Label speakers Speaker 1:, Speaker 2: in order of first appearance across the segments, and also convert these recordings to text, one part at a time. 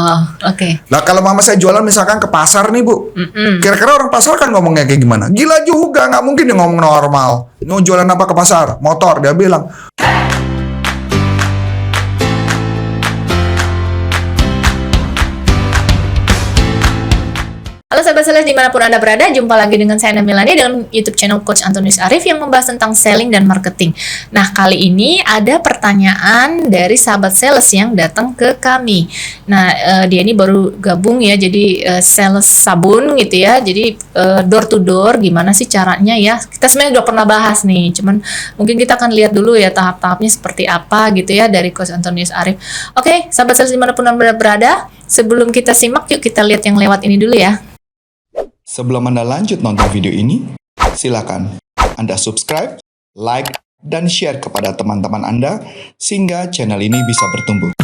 Speaker 1: Oh, oke.
Speaker 2: Nah kalau mama saya jualan misalkan ke pasar nih Bu, kira-kira orang pasar kan ngomongnya kayak gimana? Gila juga, nggak mungkin dia ngomong normal. Mau jualan apa ke pasar? Motor, dia bilang.
Speaker 1: Halo sahabat sales dimanapun Anda berada, jumpa lagi dengan saya Milani dalam YouTube channel Coach Antonius Arif yang membahas tentang selling dan marketing. Nah, kali ini ada pertanyaan dari sahabat sales yang datang ke kami. Nah, dia ini baru gabung ya, jadi sales sabun gitu ya. Jadi door to door, gimana sih caranya ya? Kita sebenarnya udah pernah bahas nih, cuman mungkin kita akan lihat dulu ya tahap-tahapnya seperti apa gitu ya dari Coach Antonius Arif. Oke, sahabat sales dimanapun Anda berada, sebelum kita simak, yuk kita lihat yang lewat ini dulu ya.
Speaker 3: Sebelum Anda lanjut nonton video ini, silakan Anda subscribe, like, dan share kepada teman-teman Anda sehingga channel ini bisa bertumbuh.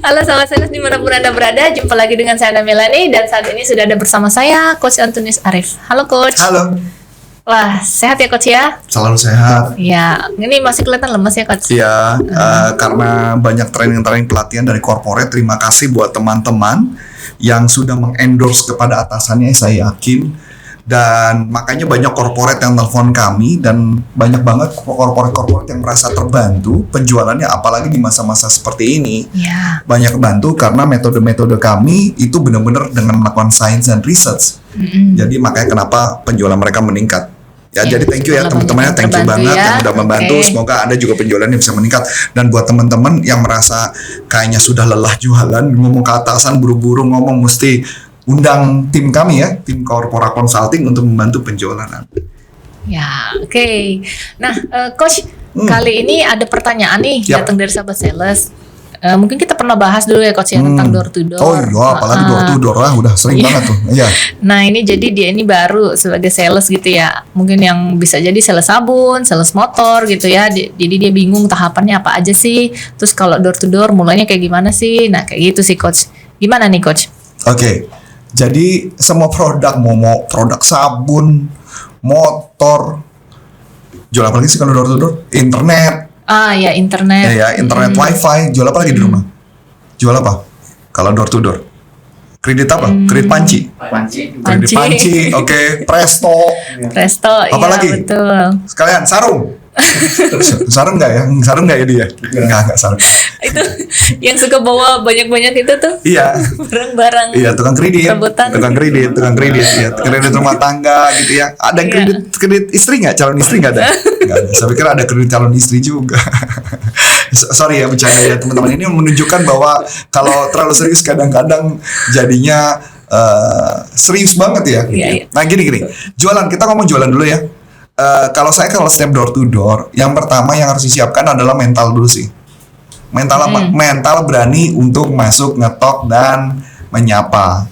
Speaker 1: Halo sahabat sales dimanapun Anda berada, jumpa lagi dengan saya Melani dan saat ini sudah ada bersama saya Coach Antonius Arif. Halo Coach.
Speaker 2: Halo.
Speaker 1: Wah, sehat ya Coach ya?
Speaker 2: Selalu sehat.
Speaker 1: Ya, ini masih kelihatan lemes ya Coach?
Speaker 2: Iya, karena banyak training pelatihan dari corporate. Terima kasih buat teman-teman yang sudah mengendorse kepada atasannya, saya yakin. Dan makanya banyak corporate yang telepon kami dan banyak banget corporate yang merasa terbantu penjualannya, apalagi di masa-masa seperti ini.
Speaker 1: Ya.
Speaker 2: Banyak bantu karena metode-metode kami itu benar-benar dengan melakukan science and research. Jadi makanya kenapa penjualan mereka meningkat. Ya, jadi thank you ya teman-temannya, thank you banget yang udah membantu. Semoga Anda juga penjualannya bisa meningkat. Dan buat teman-teman yang merasa kayaknya sudah lelah jualan, ngomong ke atasan buru-buru ngomong, mesti undang tim kami ya, tim corporate consulting untuk membantu penjualan Anda.
Speaker 1: Ya, oke. Nah, Coach, kali ini ada pertanyaan nih datang dari sahabat sales. Mungkin kita pernah bahas dulu ya Coach ya tentang door to door.
Speaker 2: Oh iya, apalagi door to door lah, udah sering banget tuh. Iya.
Speaker 1: Nah ini jadi dia ini baru sebagai sales gitu ya. Mungkin yang bisa jadi sales sabun, sales motor gitu ya. Jadi dia bingung tahapannya apa aja sih. Terus kalau door to door mulainya kayak gimana sih? Nah kayak gitu sih Coach. Gimana nih Coach?
Speaker 2: Oke. Jadi semua produk, mau produk sabun, motor, jual apa lagi sih kalau door to door? Internet.
Speaker 1: Ah ya internet.
Speaker 2: Ya, internet wifi. Jual apa lagi di rumah? Jual apa? Kalau door to door? Kredit apa? Kredit panci. Kredit panci. Oke. Presto.
Speaker 1: Presto.
Speaker 2: Apalagi?
Speaker 1: Iya betul.
Speaker 2: Sekalian sarung. Sarung nggak ya? Sarung nggak ya dia? Nggak sarung.
Speaker 1: Itu yang suka bawa banyak-banyak itu tuh.
Speaker 2: Iya.
Speaker 1: Barang-barang.
Speaker 2: Iya, tukang kredit.
Speaker 1: Rebutan.
Speaker 2: Tukang kredit. Ya, kredit rumah tangga gitu ya. Ada yang kredit istri nggak? Calon istri nggak ada? Nggak ada. Saya pikir ada kredit calon istri juga. Sorry ya bercanda ya teman-teman. Ini menunjukkan bahwa kalau terlalu serius kadang-kadang jadinya serius banget ya. Gitu.
Speaker 1: Iya.
Speaker 2: Nah gini. Jualan, kita ngomong jualan dulu ya. Kalau step door to door, yang pertama yang harus disiapkan adalah mental dulu sih. Mental apa? Mental berani untuk masuk, ngetok, dan menyapa.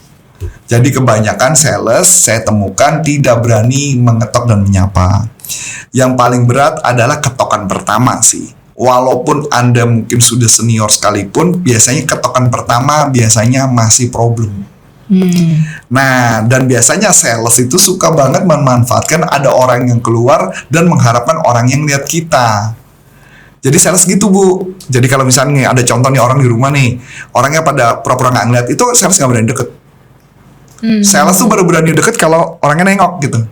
Speaker 2: Jadi kebanyakan sales saya temukan tidak berani mengetok dan menyapa. Yang paling berat adalah ketokan pertama sih. Walaupun Anda mungkin sudah senior sekalipun, biasanya ketokan pertama biasanya masih problem. Nah, dan biasanya sales itu suka banget memanfaatkan ada orang yang keluar dan mengharapkan orang yang lihat kita. Jadi sales gitu Bu. Jadi kalau misalnya ada contoh nih orang di rumah nih, orangnya pada pura-pura nggak ngeliat, itu sales nggak berani deket. Sales tuh baru berani deket kalau orangnya nengok gitu.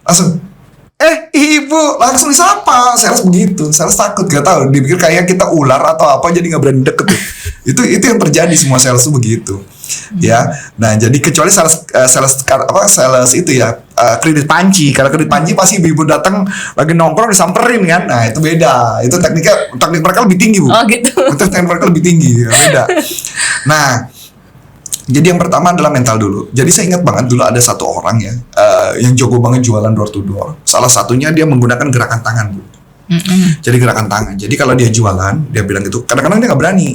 Speaker 2: Langsung, ibu, langsung disapa. Sales begitu, sales takut, gak tahu, dipikir kayak kita ular atau apa, jadi nggak berani deket tuh. itu yang terjadi, semua sales tuh begitu. Ya, nah jadi kecuali sales itu ya kredit panci. Kalau kredit panci pasti ibu datang lagi nongkrong disamperin kan. Nah itu beda. Itu teknik mereka lebih tinggi Bu.
Speaker 1: Oh gitu.
Speaker 2: Teknik mereka lebih tinggi, beda. Nah, jadi yang pertama adalah mental dulu. Jadi saya ingat banget dulu ada satu orang ya yang jago banget jualan door to door. Salah satunya dia menggunakan gerakan tangan Bu. Jadi gerakan tangan. Jadi kalau dia jualan, dia bilang gitu. Kadang-kadang dia nggak berani.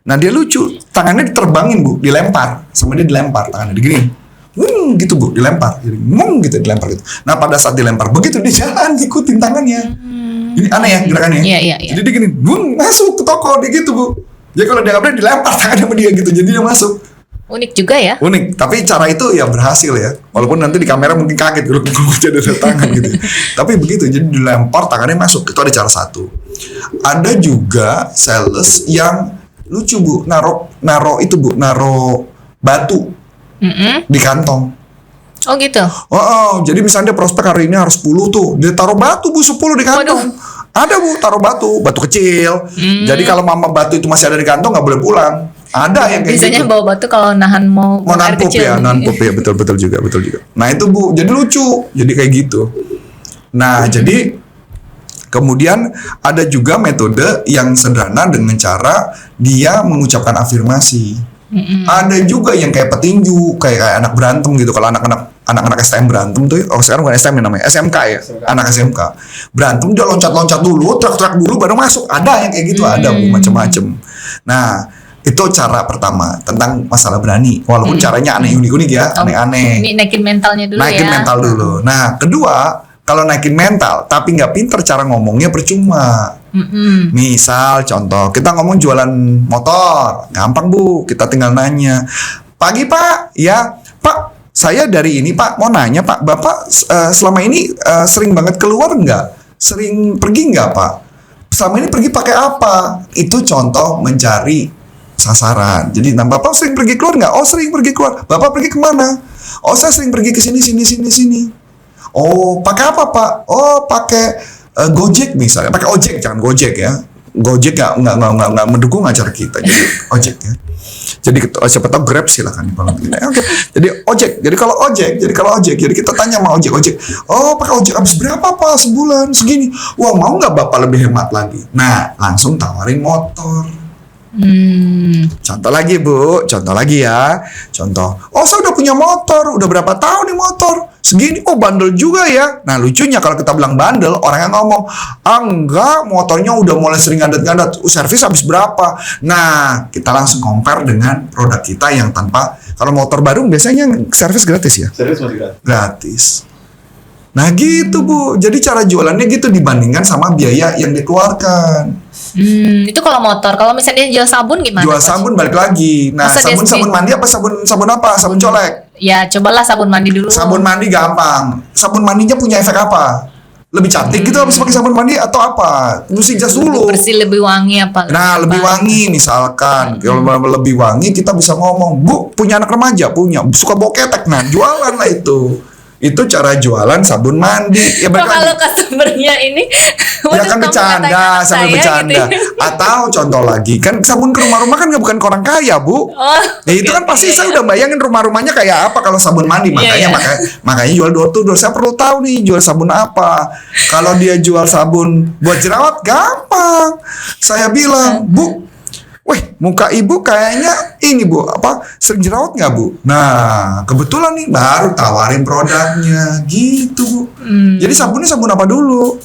Speaker 2: Nah dia lucu, tangannya diterbangin Bu, dilempar, sama dia dilempar tangannya digini, gitu Bu, dilempar, jadi gitu dilempar gitu. Nah pada saat dilempar, begitu dia jalan ikutin tangannya. Ini aneh ya gerakannya.
Speaker 1: Iya.
Speaker 2: Jadi dia gini, masuk ke toko, dia gitu Bu. Jadi kalau dia nggak berani dilempar tangannya sama dia gitu, jadi dia masuk.
Speaker 1: Unik juga ya.
Speaker 2: Unik, tapi cara itu ya berhasil ya. Walaupun nanti di kamera mungkin kaget kalau jadi ada tangan gitu. Tapi begitu, jadi dilempar tangannya masuk. Itu ada cara satu. Ada juga sales yang lucu Bu, naro batu di kantong.
Speaker 1: Oh gitu.
Speaker 2: Jadi misalnya dia prospek hari ini harus 10 tuh, dia taruh batu Bu 10 di kantong. Ada Bu, taruh batu kecil. Jadi kalau mama batu itu masih ada di kantong nggak boleh pulang. Ada yang kayak
Speaker 1: Biasanya
Speaker 2: gitu.
Speaker 1: bawa batu kalau nahan mau air
Speaker 2: Nanpup
Speaker 1: kecil.
Speaker 2: ya, nanpup ya, betul juga. Nah itu Bu, jadi lucu, jadi kayak gitu. Nah jadi kemudian ada juga metode yang sederhana dengan cara dia mengucapkan afirmasi. Ada juga yang kayak petinju, kayak anak berantem gitu. Kalau anak-anak STM berantem tuh, sekarang bukan STM namanya, SMK ya, anak SMK berantem dia loncat-loncat dulu, teriak-teriak dulu baru masuk. Ada yang kayak gitu, ada Bu, macem-macem. Nah itu cara pertama tentang masalah berani, walaupun caranya aneh unik-unik ya, aneh-aneh.
Speaker 1: Ini naikin mentalnya dulu
Speaker 2: Naikin
Speaker 1: ya.
Speaker 2: mental dulu. Nah kedua, kalau naikin mental tapi nggak pinter cara ngomongnya percuma. Misal contoh, kita ngomong jualan motor, gampang Bu, kita tinggal nanya, pagi Pak, ya Pak, saya dari ini Pak, mau nanya Pak, Bapak selama ini sering banget keluar nggak? Sering pergi nggak Pak? Selama ini pergi pakai apa? Itu contoh mencari sasaran. Jadi, nah Bapak sering pergi keluar nggak? Oh sering pergi keluar. Bapak pergi kemana? Oh saya sering pergi ke sini. Oh pakai apa Pak? Oh pakai Gojek misalnya. Pakai ojek, jangan Gojek ya. Gojek nggak mendukung acara kita. Jadi ojek ya. Jadi siapa tahu Grab silakan kalau gitu. Oke. Jadi ojek. Jadi kalau ojek. Jadi kita tanya sama ojek. Oh pakai ojek habis berapa Pak sebulan? Segini. Wah mau nggak Bapak lebih hemat lagi? Nah langsung tawarin motor. Contoh lagi Bu, contoh lagi ya. Contoh, oh saya udah punya motor, udah berapa tahun nih motor? Segini, oh bandel juga ya. Nah lucunya kalau kita bilang bandel, orang yang ngomong, enggak, motornya udah mulai sering ngadat-ngadat, servis habis berapa? Nah, kita langsung compare dengan produk kita yang tanpa, kalau motor baru biasanya servis gratis ya?
Speaker 4: Servis masih gratis.
Speaker 2: Gratis. Nah gitu Bu, jadi cara jualannya gitu dibandingkan sama biaya yang dikeluarkan.
Speaker 1: Itu kalau motor. Kalau misalnya dia jual sabun gimana?
Speaker 2: Jual
Speaker 1: Coach?
Speaker 2: sabun balik lagi. Nah,
Speaker 1: Masa dia
Speaker 2: sabun mandi apa sabun apa? Sabun colek.
Speaker 1: Ya cobalah sabun mandi dulu.
Speaker 2: Sabun mandi gampang. Sabun mandinya punya efek apa? Lebih cantik gitu habis pakai sabun mandi atau apa? Mesti jas dulu.
Speaker 1: Lebih bersih, lebih wangi apa?
Speaker 2: Nah, lebih wangi misalkan. Kalau lebih wangi kita bisa ngomong, "Bu, punya anak remaja, punya suka bau ketek." Nah, jualan lah itu. Itu cara jualan sabun mandi. Ya
Speaker 1: Kok
Speaker 2: balik
Speaker 1: kalau
Speaker 2: lagi.
Speaker 1: customernya ini
Speaker 2: Ya kan bercanda, sambil bercanda.
Speaker 1: gitu.
Speaker 2: Atau contoh lagi, kan sabun ke rumah-rumah kan bukan ke orang kaya, Bu. Ya itu kan pasti saya udah bayangin rumah-rumahnya kayak apa kalau sabun mandi.
Speaker 1: Iya,
Speaker 2: Makanya jual door to door. Saya perlu tahu nih jual sabun apa. Kalau dia jual sabun buat jerawat, gampang. Saya bilang, Bu, weh, muka ibu kayaknya ini Bu, sering jerawat nggak Bu? Nah, kebetulan nih baru tawarin produknya, gitu Bu. Jadi sabunnya sabun apa dulu?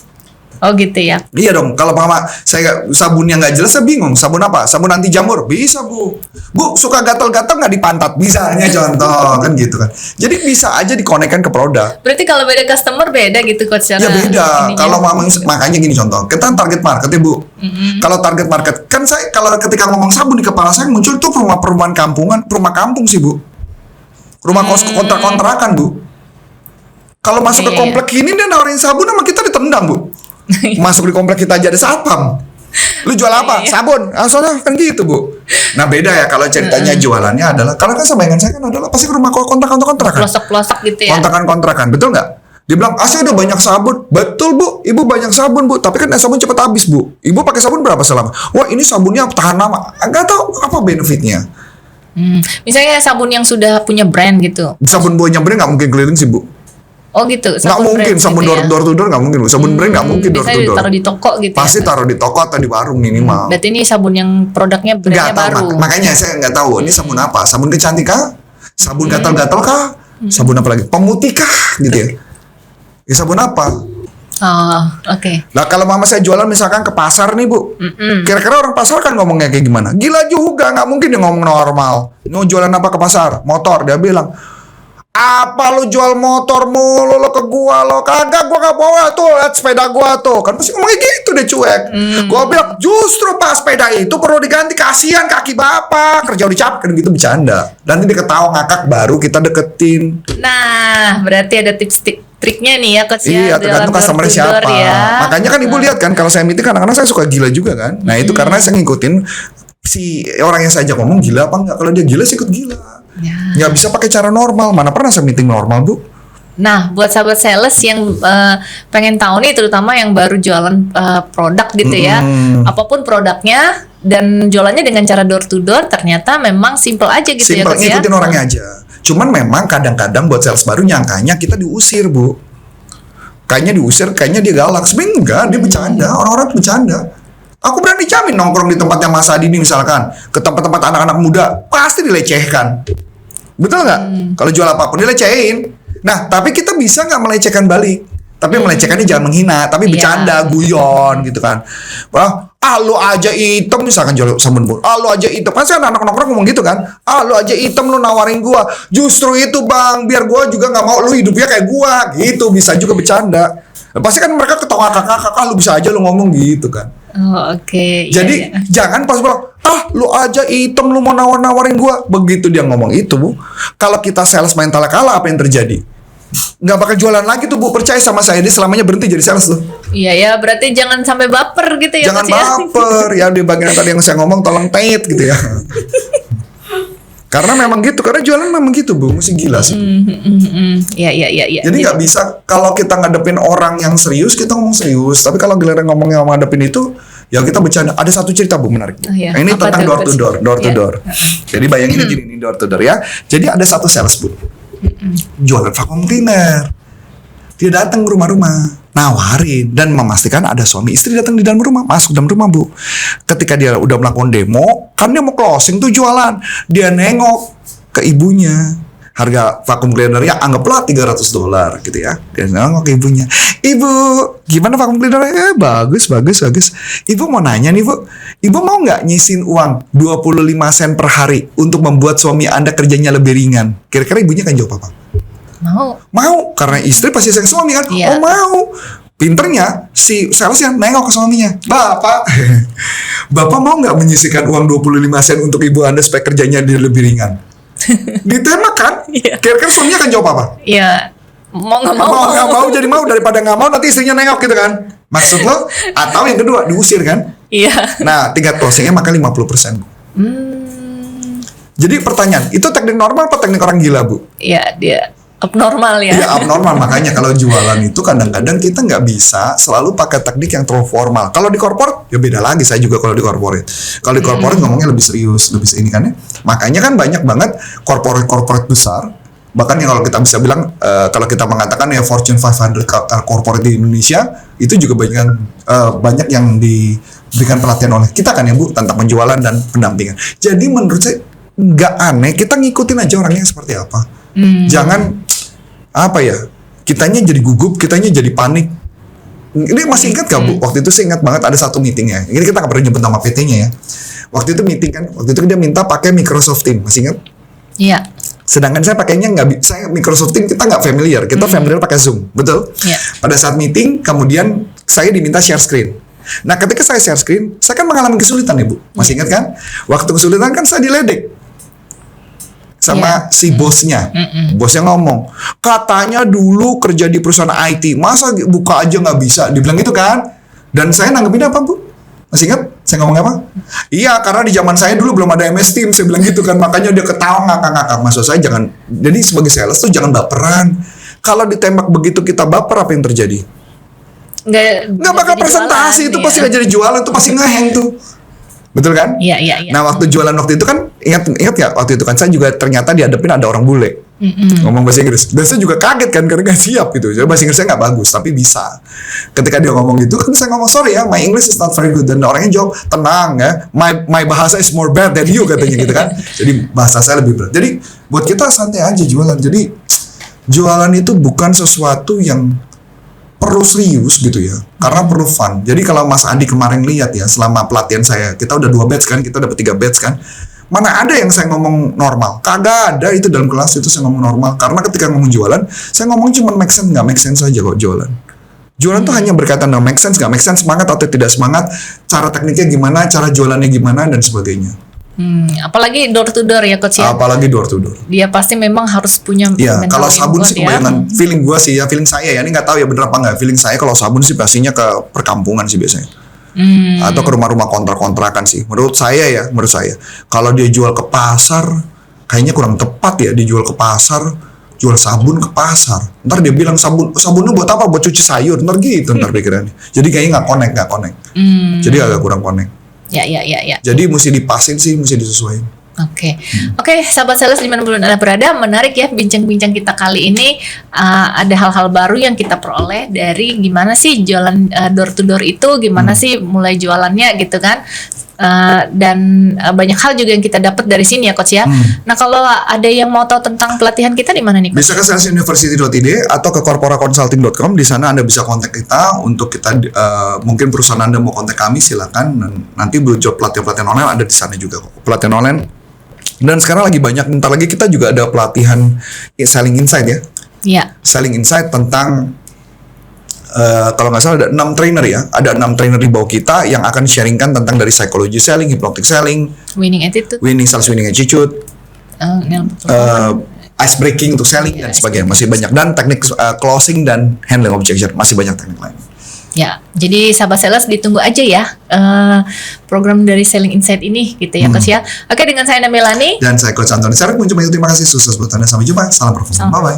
Speaker 1: Oh gitu ya.
Speaker 2: Iya dong, kalau mama saya sabun yang nggak jelas saya bingung. Sabun apa? Sabun anti jamur bisa Bu. Bu suka gatal-gatal nggak di pantat? Bisanya contoh kan gitu kan. Jadi bisa aja dikonekkan ke produk.
Speaker 1: Berarti kalau beda customer beda gitu Coach cara
Speaker 2: Ya beda.
Speaker 1: ininya.
Speaker 2: Kalau mama makanya gini contoh. Kita target market ya Bu. Kalau target market kan saya kalau ketika ngomong sabun di kepala saya muncul tuh perumahan kampungan, rumah kampung sih Bu. Rumah kos kontrak-kontrakan Bu. Kalau masuk ke
Speaker 1: Iya.
Speaker 2: komplek ini dia nawarin sabun sama kita ditendang Bu. Masuk di komplek kita aja ada satpam. Lu jual apa?
Speaker 1: Iya.
Speaker 2: Sabun. Soalnya kan gitu Bu. Nah beda ya kalau ceritanya jualannya adalah, karena kan sebagian saya kan adalah pasti ke rumah kontrakan.
Speaker 1: Pelosok-pelosok gitu ya.
Speaker 2: Kontrakan, betul nggak? Dia bilang, saya udah banyak sabun. Betul Bu, Ibu banyak sabun Bu. Tapi kan sabun cepat habis Bu. Ibu pakai sabun berapa selama? Wah ini sabunnya tahan lama. Nggak tahu apa benefitnya.
Speaker 1: Misalnya sabun yang sudah punya brand gitu.
Speaker 2: Sabun buahnya brand nggak mungkin keliling sih Bu.
Speaker 1: Oh gitu.
Speaker 2: Nggak mungkin, sabun
Speaker 1: brand gitu
Speaker 2: door to door nggak mungkin Bu. Sabun brand nggak mungkin door
Speaker 1: Biasanya
Speaker 2: to door.
Speaker 1: ditaruh di toko gitu.
Speaker 2: Pasti
Speaker 1: ya.
Speaker 2: taruh di toko atau di warung minimal.
Speaker 1: Berarti ini sabun yang produknya brandnya
Speaker 2: Nggak tahu,
Speaker 1: baru.
Speaker 2: makanya saya nggak tahu ini sabun apa. Sabun kecantikan, sabun gatal-gatal kah, sabun apa lagi, pemutih kah, gitu ya. Ya sabun apa?
Speaker 1: Oh, oke.
Speaker 2: Nah kalau mama saya jualan misalkan ke pasar nih Bu, kira-kira orang pasar kan ngomongnya kayak gimana? Gila juga, nggak mungkin dia ngomong normal. Mau jualan apa ke pasar? Motor, dia bilang, apa lu jual motor mulu lo ke gua lo? Kagak, gua gak bawa tuh, lihat sepeda gua tuh. Kan pasti ngomongnya gitu deh, cuek. Gua bilang justru pas sepeda itu perlu diganti, kasihan kaki bapak kerja udah capek, kan gitu bercanda. Nanti dia ketawa ngakak baru kita deketin.
Speaker 1: Nah, berarti ada triknya nih ya Coach
Speaker 2: Iya,
Speaker 1: ya,
Speaker 2: tergantung
Speaker 1: dalam
Speaker 2: customer
Speaker 1: door to door
Speaker 2: siapa.
Speaker 1: ya.
Speaker 2: Makanya kan ibu lihat kan kalau saya meeting kadang-kadang saya suka gila juga kan. Nah itu karena saya ngikutin si orang yang saya ajak ngomong gila apa enggak. Kalau dia gila saya ikut gila.
Speaker 1: Ya.
Speaker 2: Nggak bisa pakai cara normal. Mana pernah saya meeting normal, Bu?
Speaker 1: Nah, buat sahabat sales yang pengen tahu nih, terutama yang baru jualan produk gitu ya, apapun produknya dan jualannya dengan cara door to door, ternyata memang simple aja gitu ya
Speaker 2: Simpel,
Speaker 1: Coach ya.
Speaker 2: ngikutin orangnya aja. Cuman memang kadang-kadang buat sales baru nyangkanya kita diusir, Bu. Kayaknya diusir, kayaknya dia galak. Sebenarnya enggak, dia bercanda. Orang-orang tuh bercanda. Aku berani jamin nongkrong di tempatnya Mas Adi nih misalkan, ke tempat-tempat anak-anak muda, pasti dilecehkan. Betul nggak? Kalau jual apapun dilecehin. Nah, tapi kita bisa nggak melecehkan balik? Tapi melecehkannya jangan menghina, tapi bercanda, guyon gitu kan. Wah, lu aja hitam misalkan jual sabun bor. Lu aja hitam. Pasti anak-anak nongkrong ngomong gitu kan. Lu aja hitam lu nawarin gua. Justru itu Bang, biar gua juga nggak mau lu hidupnya kayak gua. Gitu bisa juga bercanda. Pasti kan mereka ketawa kakak, lu bisa aja lu ngomong gitu kan.
Speaker 1: Oh, oke.
Speaker 2: Jadi
Speaker 1: Iya.
Speaker 2: jangan pas bilang, lu aja hitam lu mau nawarin gua. Begitu dia ngomong itu, Bu. Kalau kita sales mentalnya kalah, apa yang terjadi? Nggak bakal jualan lagi tuh, Bu. Percaya sama saya, dia selamanya berhenti jadi sales tuh.
Speaker 1: Iya ya, berarti jangan sampai baper gitu ya
Speaker 2: Jangan
Speaker 1: Coach ya.
Speaker 2: baper. Ya di bagian tadi yang saya ngomong tolong tait gitu ya. Karena memang gitu, karena jualan memang gitu, Bu. Mesti gila sih.
Speaker 1: Iya.
Speaker 2: Jadi nggak bisa kalau kita ngadepin orang yang serius, kita ngomong serius. Tapi kalau giliran ngomongnya sama ngadepin itu, ya kita bercanda. Ada satu cerita, Bu, menarik. Bu.
Speaker 1: Oh, iya.
Speaker 2: Nah, ini
Speaker 1: Apa
Speaker 2: tentang
Speaker 1: tuh,
Speaker 2: door to
Speaker 1: Coach?
Speaker 2: door, door to
Speaker 1: Iya.
Speaker 2: door. Jadi bayangin gini, ini door to door ya. Jadi ada satu sales, Bu. Jualan vacuum cleaner. Dia datang ke rumah-rumah, nawarin dan memastikan ada suami istri datang di dalam rumah, masuk dalam rumah, Bu. Ketika dia udah melakukan demo, kan dia mau closing tuh jualan. Dia nengok ke ibunya. Harga vacuum cleaner-nya anggaplah $300 gitu ya. Dia nengok ke ibunya. Ibu, gimana vacuum cleaner-nya? Bagus. Ibu mau nanya nih, Bu. Ibu mau nggak nyisin uang 25 sen per hari untuk membuat suami Anda kerjanya lebih ringan? Kira-kira ibunya kan jawab apa? Mau, karena istri pasti sayang suami kan.
Speaker 1: Iya.
Speaker 2: Oh mau. Pinternya si salesnya nengok ke suaminya. Bapak mau nggak menyisihkan uang 25 sen untuk ibu Anda supaya kerjanya dia lebih ringan? Ditembak kan?
Speaker 1: Iya.
Speaker 2: Kira-kira suaminya akan jawab apa?
Speaker 1: Iya. Mau nggak mau.
Speaker 2: Mau nggak mau jadi mau, daripada nggak mau nanti istrinya nengok gitu kan? Maksud lo? Atau yang kedua diusir kan?
Speaker 1: Iya.
Speaker 2: Nah tingkat closingnya maka 50%. Jadi pertanyaan, itu teknik normal apa teknik orang gila, Bu?
Speaker 1: Iya, dia abnormal ya.
Speaker 2: Iya abnormal, makanya kalau jualan itu kadang-kadang kita nggak bisa selalu pakai teknik yang terlalu formal. Kalau di corporate ya beda lagi, saya juga kalau di corporate. Kalau di corporate ngomongnya lebih serius, lebih ini kan ya. Makanya kan banyak banget corporate besar. Bahkan yang kalau kita bisa bilang kalau kita mengatakan ya Fortune 500 corporate di Indonesia itu juga banyak yang diberikan pelatihan oleh kita kan ya, Bu, tentang penjualan dan pendampingan. Jadi menurut saya nggak aneh kita ngikutin aja orangnya seperti apa. Jangan apa ya, kitanya jadi gugup, kitanya jadi panik. Ini masih ingat gak, Bu? Waktu itu saya ingat banget ada satu meetingnya. Ini kita gak pernah nyebut nama PT-nya ya. Waktu itu meeting kan, waktu itu dia minta pakai Microsoft Teams, masih ingat?
Speaker 1: Iya.
Speaker 2: Sedangkan saya pakainya saya Microsoft Teams kita nggak familiar, kita familiar pakai Zoom, betul?
Speaker 1: Iya.
Speaker 2: Pada saat meeting, kemudian saya diminta share screen. Nah, ketika saya share screen, saya kan mengalami kesulitan ya, Bu. Masih ingat kan? Waktu kesulitan kan saya diledek sama si bosnya. Bosnya ngomong, katanya dulu kerja di perusahaan IT, masa buka aja nggak bisa? Dibilang gitu kan? Dan saya nanggepin apa, Bu? Masih ingat? Saya ngomong apa? Iya, karena di zaman saya dulu belum ada MS Teams, saya bilang gitu kan. Makanya dia ketawa ngakak-ngakak. Maksud saya jangan, jadi sebagai sales tuh jangan baperan. Kalau ditembak begitu kita baper, apa yang terjadi? Nggak bakal
Speaker 1: jadi
Speaker 2: presentasi,
Speaker 1: jualan,
Speaker 2: itu
Speaker 1: iya.
Speaker 2: pasti nggak jadi jualan, itu pasti ngeheng tuh. Betul kan?
Speaker 1: Iya.
Speaker 2: Nah waktu jualan waktu itu kan ingat ya waktu itu kan saya juga ternyata dihadapin ada orang bule ngomong bahasa Inggris dan saya juga kaget kan karena nggak siap gitu. Jadi bahasa Inggris saya nggak bagus tapi bisa. Ketika dia ngomong gitu kan saya ngomong sorry ya my English is not very good, dan orangnya jawab tenang ya my bahasa is more bad than you katanya gitu kan. Jadi bahasa saya lebih berat. Jadi buat kita santai aja jualan. Jadi jualan itu bukan sesuatu yang perlu serius gitu ya, karena perlu fun. Jadi kalau Mas Adi kemarin lihat ya, selama pelatihan saya, kita udah 2 batch kan, kita dapat 3 batch kan. Mana ada yang saya ngomong normal? Kagak ada itu dalam kelas itu saya ngomong normal. Karena ketika ngomong jualan, saya ngomong cuma make sense, nggak make sense aja kok jualan. Jualan tuh hanya berkaitan dengan make sense, nggak make sense, semangat atau tidak semangat, cara tekniknya gimana, cara jualannya gimana, dan sebagainya.
Speaker 1: Apalagi door to door ya coach ya.
Speaker 2: Apalagi door to door.
Speaker 1: Dia pasti memang harus punya
Speaker 2: Ya,
Speaker 1: mental
Speaker 2: kalau
Speaker 1: yang
Speaker 2: sabun
Speaker 1: kuat
Speaker 2: sih
Speaker 1: ya.
Speaker 2: kebanyakan feeling gua sih ya, feeling saya ya, ini nggak tahu ya bener apa nggak. Feeling saya kalau sabun sih pastinya ke perkampungan sih biasanya. Atau ke rumah-rumah kontrak-kontrakan sih. Menurut saya. Kalau dia jual ke pasar, kayaknya kurang tepat ya dijual ke pasar, jual sabun ke pasar. Ntar dia bilang sabunnya buat apa? Buat cuci sayur. Ntar gitu ntar pikirannya. Jadi kayaknya nggak connect. Jadi agak kurang connect.
Speaker 1: Ya.
Speaker 2: Jadi mesti dipasin sih, mesti disesuaikan.
Speaker 1: Oke, sahabat sales dimanapun Anda berada, menarik ya bincang-bincang kita kali ini. Ada hal-hal baru yang kita peroleh dari gimana sih jualan door to door itu, gimana sih mulai jualannya gitu kan. Dan banyak hal juga yang kita dapat dari sini ya coach ya. Nah kalau ada yang mau tahu tentang pelatihan kita di mana nih coach?
Speaker 2: Bisa ke salesuniversity.id atau ke corporaconsulting.com. Di sana Anda bisa kontak kita untuk kita mungkin perusahaan Anda mau kontak kami silakan, dan nanti job pelatihan online ada di sana juga kok. Pelatihan online. Dan sekarang lagi banyak, bentar lagi kita juga ada pelatihan selling insight ya.
Speaker 1: Iya.
Speaker 2: Selling insight tentang kalau nggak salah ada 6 trainer ya. Ada 6 trainer di bawah kita yang akan sharingkan tentang dari psychology selling, hypnotic selling,
Speaker 1: Winning attitude,
Speaker 2: sales winning attitude, ice breaking untuk selling dan sebagainya. Masih banyak, dan teknik closing dan handling objection, masih banyak teknik lain.
Speaker 1: ya. Jadi sahabat sales ditunggu aja ya program dari Selling Insight ini gitu ya coach ya. Oke, dengan saya Melani
Speaker 2: Dan saya Coach Antoni Sarif, terima kasih, sukses buat Anda, sampai jumpa, salam performa, bye bye.